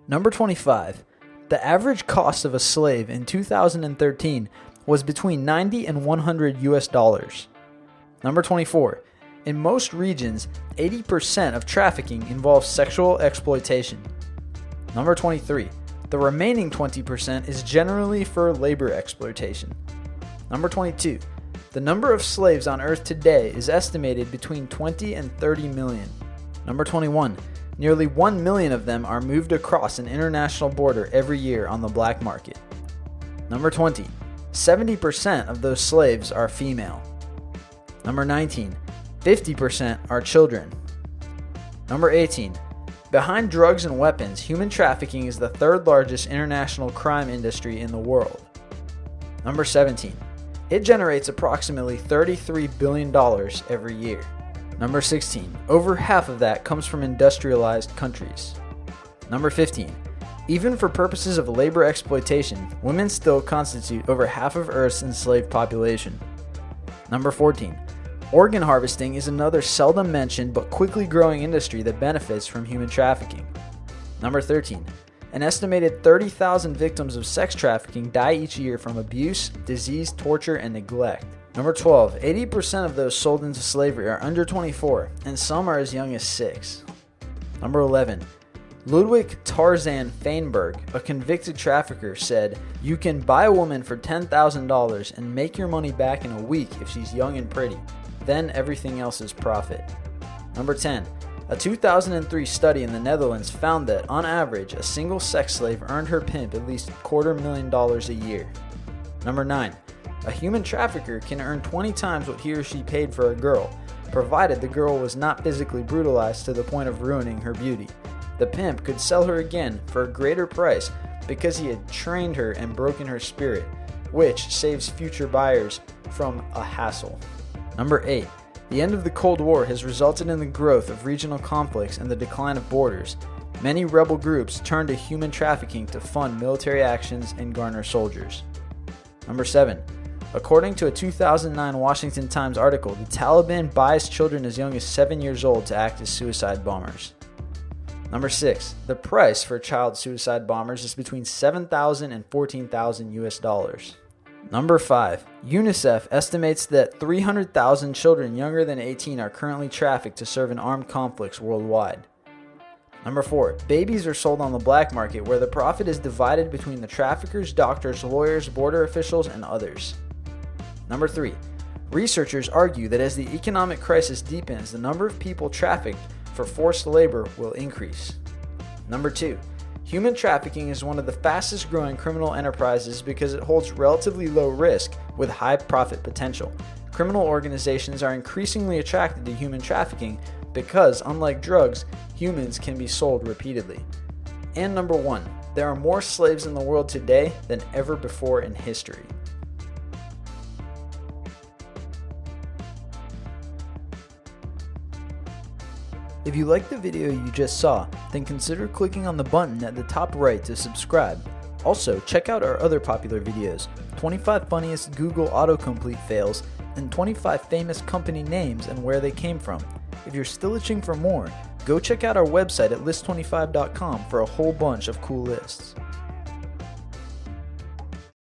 Number 25. The average cost of a slave in 2013 was between 90 and 100 US dollars. Number 24. In most regions, 80% of trafficking involves sexual exploitation. Number 23. The remaining 20% is generally for labor exploitation. Number 22. The number of slaves on Earth today is estimated between 20 and 30 million. Number 21. Nearly 1 million of them are moved across an international border every year on the black market. Number 20. 70% of those slaves are female. Number 19. 50% are children. Number 18. Behind drugs and weapons, human trafficking is the third largest international crime industry in the world. Number 17. It generates approximately $33 billion every year. Number 16. Over half of that comes from industrialized countries. Number 15. Even for purposes of labor exploitation, women still constitute over half of Earth's enslaved population. Number 14. Organ harvesting is another seldom mentioned but quickly growing industry that benefits from human trafficking. Number 13. An estimated 30,000 victims of sex trafficking die each year from abuse, disease, torture, and neglect. Number 12. 80% of those sold into slavery are under 24, and some are as young as 6. Number 11. Ludwig Tarzan Feinberg, a convicted trafficker, said, "You can buy a woman for $10,000 and make your money back in a week if she's young and pretty. Then everything else is profit." Number 10. A 2003 study in the Netherlands found that, on average, a single sex slave earned her pimp at least $250,000 a year. Number 9. A human trafficker can earn 20 times what he or she paid for a girl, provided the girl was not physically brutalized to the point of ruining her beauty. The pimp could sell her again for a greater price because he had trained her and broken her spirit, which saves future buyers from a hassle. Number 8. The end of the Cold War has resulted in the growth of regional conflicts and the decline of borders. Many rebel groups turn to human trafficking to fund military actions and garner soldiers. Number 7. According to a 2009 Washington Times article, the Taliban buys children as young as 7 years old to act as suicide bombers. Number 6. The price for child suicide bombers is between $7,000 and $14,000 US dollars. Number 5. UNICEF estimates that 300,000 children younger than 18 are currently trafficked to serve in armed conflicts worldwide. Number 4. Babies are sold on the black market where the profit is divided between the traffickers, doctors, lawyers, border officials, and others. Number 3. Researchers argue that as the economic crisis deepens, the number of people trafficked for forced labor will increase. Number 2. Human trafficking is one of the fastest growing criminal enterprises because it holds relatively low risk with high profit potential. Criminal organizations are increasingly attracted to human trafficking because, unlike drugs, humans can be sold repeatedly. And number 1. There are more slaves in the world today than ever before in history. If you liked the video you just saw, then consider clicking on the button at the top right to subscribe. Also, check out our other popular videos, 25 funniest Google autocomplete fails, and 25 famous company names and where they came from. If you're still itching for more, go check out our website at list25.com for a whole bunch of cool lists.